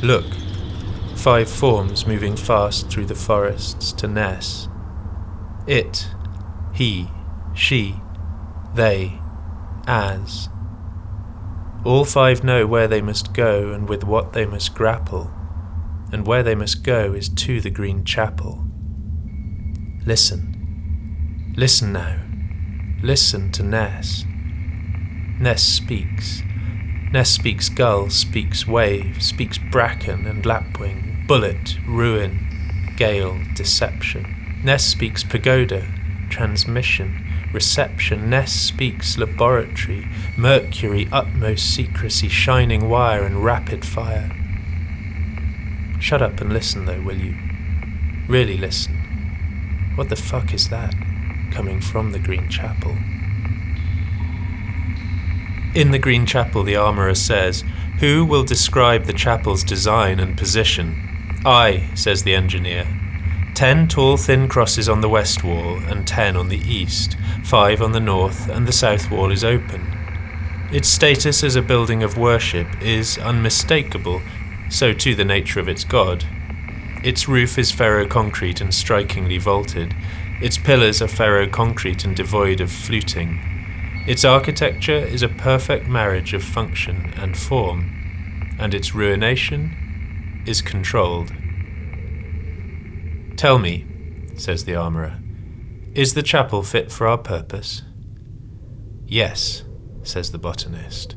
Look, 5 forms moving fast through the forests to Ness. It, he, she, they, as. All 5 know where they must go and with what they must grapple, and where they must go is to the green chapel. Listen. Listen now. Listen to Ness. Ness speaks. Ness speaks gull, speaks wave, speaks bracken and lapwing, bullet, ruin, gale, deception. Ness speaks pagoda, transmission, reception. Ness speaks laboratory, mercury, utmost secrecy, shining wire and rapid fire. Shut up and listen though, will you? Really listen. What the fuck is that coming from the Green Chapel? In the Green Chapel, the armourer says, "Who will describe the chapel's design and position?" "I," says the engineer. 10 tall thin crosses on the west wall and 10 on the east, 5 on the north, and the south wall is open. Its status as a building of worship is unmistakable, so too the nature of its god. Its roof is ferro-concrete and strikingly vaulted. Its pillars are ferro-concrete and devoid of fluting. Its architecture is a perfect marriage of function and form, and its ruination is controlled. "Tell me," says the armourer, "is the chapel fit for our purpose?" "Yes," says the botanist.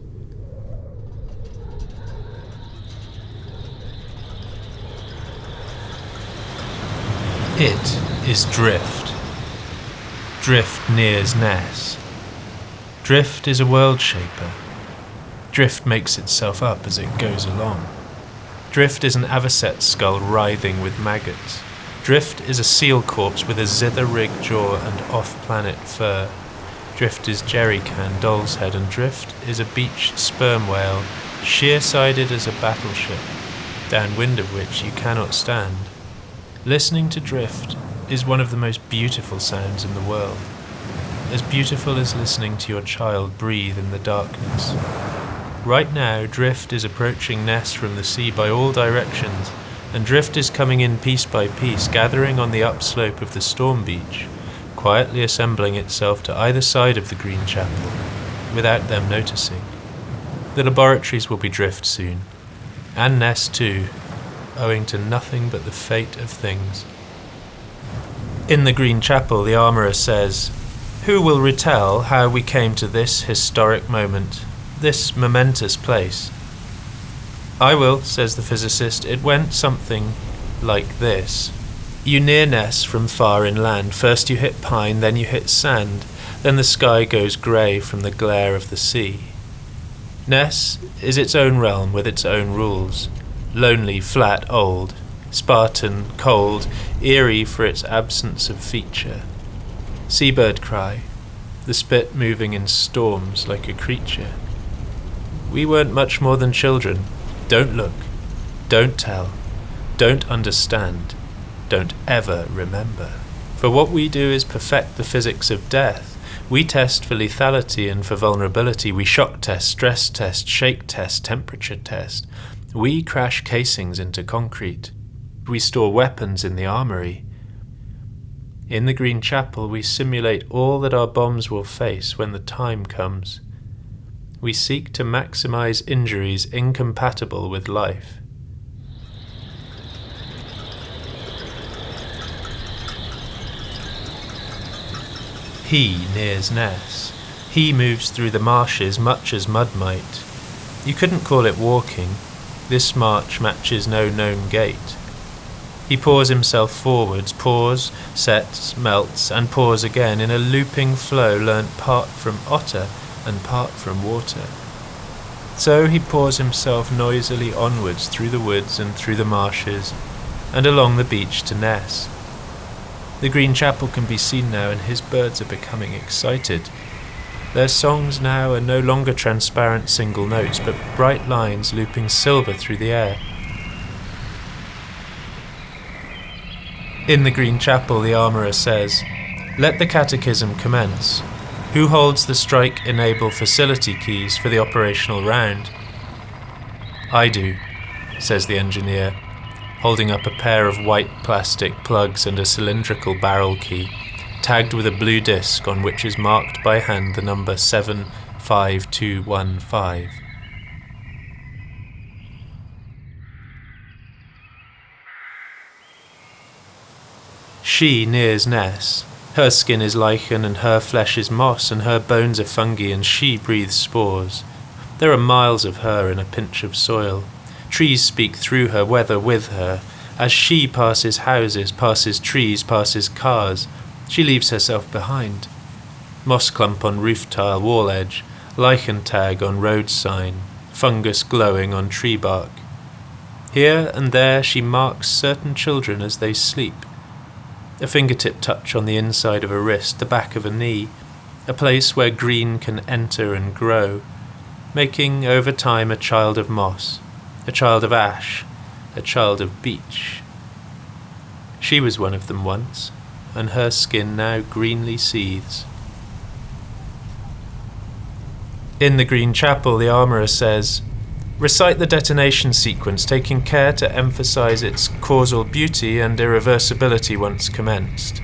It is drift. Drift nears Ness. Drift is a world shaper. Drift makes itself up as it goes along. Drift is an avocet skull writhing with maggots. Drift is a seal corpse with a zither-rig jaw and off-planet fur. Drift is jerrycan, doll's head, and Drift is a beached sperm whale, sheer-sided as a battleship, downwind of which you cannot stand. Listening to Drift is one of the most beautiful sounds in the world. As beautiful as listening to your child breathe in the darkness. Right now, Drift is approaching Ness from the sea by all directions, and Drift is coming in piece by piece, gathering on the upslope of the storm beach, quietly assembling itself to either side of the Green Chapel, without them noticing. The laboratories will be Drift soon, and Ness too, owing to nothing but the fate of things. In the Green Chapel, the armourer says, "Who will retell how we came to this historic moment, this momentous place?" "I will," says the physicist. "It went something like this. You near Ness from far inland. First you hit pine, then you hit sand. Then the sky goes grey from the glare of the sea. Ness is its own realm with its own rules. Lonely, flat, old, Spartan, cold, eerie for its absence of feature. Seabird cry, the spit moving in storms like a creature. We weren't much more than children. Don't look, don't tell, don't understand, don't ever remember. For what we do is perfect the physics of death. We test for lethality and for vulnerability. We shock test, stress test, shake test, temperature test. We crash casings into concrete. We store weapons in the armory. In the Green Chapel, we simulate all that our bombs will face when the time comes. We seek to maximize injuries incompatible with life. He nears Ness. He moves through the marshes much as mud might. You couldn't call it walking. This march matches no known gait. He pours himself forwards, pours, sets, melts, and pours again in a looping flow learnt part from otter and part from water. So he pours himself noisily onwards through the woods and through the marshes, and along the beach to Ness. The Green Chapel can be seen now, and his birds are becoming excited. Their songs now are no longer transparent single notes, but bright lines looping silver through the air. In the Green Chapel, the armourer says, "Let the catechism commence. Who holds the strike-enable facility keys for the operational round?" "I do," says the engineer, holding up a pair of white plastic plugs and a cylindrical barrel key, tagged with a blue disc on which is marked by hand the number 75215. She nears Ness. Her skin is lichen and her flesh is moss and her bones are fungi and she breathes spores. There are miles of her in a pinch of soil. Trees speak through her, weather with her. As she passes houses, passes trees, passes cars, she leaves herself behind. Moss clump on roof tile, wall edge, lichen tag on road sign, fungus glowing on tree bark. Here and there she marks certain children as they sleep. A fingertip touch on the inside of a wrist, the back of a knee, a place where green can enter and grow, making over time a child of moss, a child of ash, a child of beech. She was one of them once, and her skin now greenly seethes. In the Green Chapel, the armourer says, "Recite the detonation sequence, taking care to emphasize its causal beauty and irreversibility once commenced."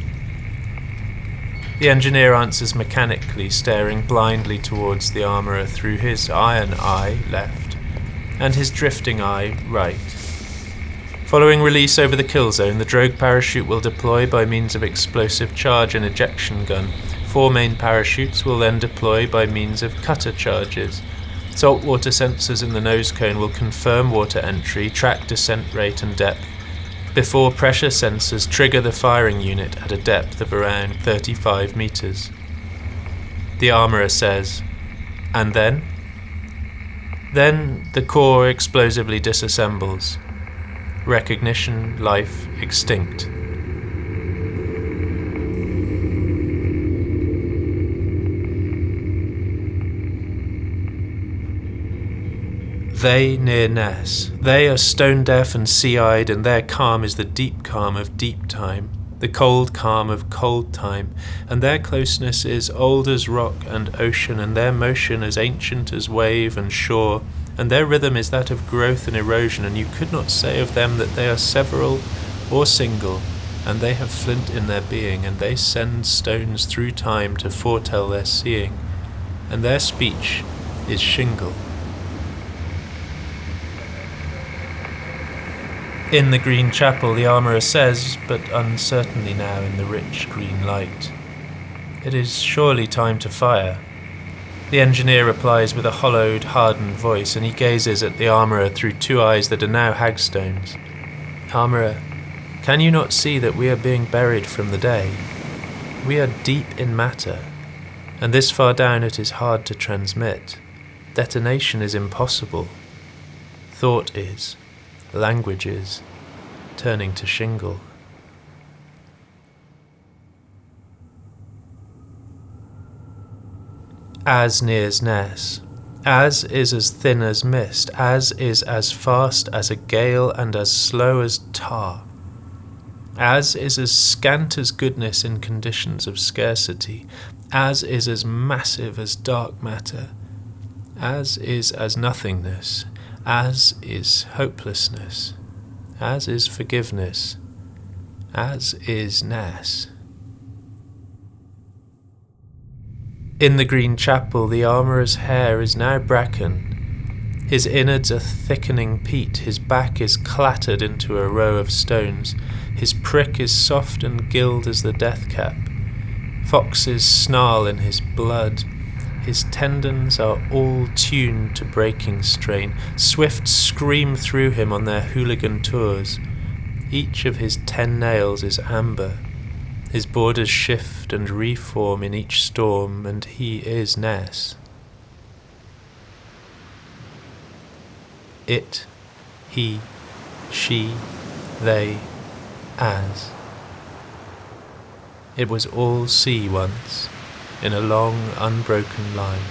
The engineer answers mechanically, staring blindly towards the armourer through his iron eye, left, and his drifting eye, right. Following release over the kill zone, the drogue parachute will deploy by means of explosive charge and ejection gun. 4 main parachutes will then deploy by means of cutter charges. Saltwater sensors in the nose cone will confirm water entry, track descent rate and depth, before pressure sensors trigger the firing unit at a depth of around 35 meters. The armourer says, "And then?" Then the core explosively disassembles. Recognition, life extinct. They near Ness. They are stone-deaf and sea-eyed, and their calm is the deep calm of deep time, the cold calm of cold time, and their closeness is old as rock and ocean, and their motion as ancient as wave and shore, and their rhythm is that of growth and erosion, and you could not say of them that they are several or single, and they have flint in their being, and they send stones through time to foretell their seeing, and their speech is shingle. In the Green Chapel, the armourer says, but uncertainly now in the rich green light, "It is surely time to fire." The engineer replies with a hollowed, hardened voice, and he gazes at the armourer through 2 eyes that are now hagstones. "Armourer, can you not see that we are being buried from the day? We are deep in matter, and this far down it is hard to transmit. Detonation is impossible. Thought is. Language is turning to shingle." As nears Ness. As is as thin as mist. As is as fast as a gale and as slow as tar. As is as scant as goodness in conditions of scarcity. As is as massive as dark matter. As is as nothingness. As is hopelessness, as is forgiveness, as is Ness. In the Green Chapel, the armourer's hair is now bracken. His innards are thickening peat, his back is clattered into a row of stones, his prick is soft and gilled as the death cap. Foxes snarl in his blood. His tendons are all tuned to breaking strain. Swifts scream through him on their hooligan tours. Each of his 10 nails is amber. His borders shift and reform in each storm, and he is Ness. It, he, she, they, as. It was all sea once, in a long, unbroken line.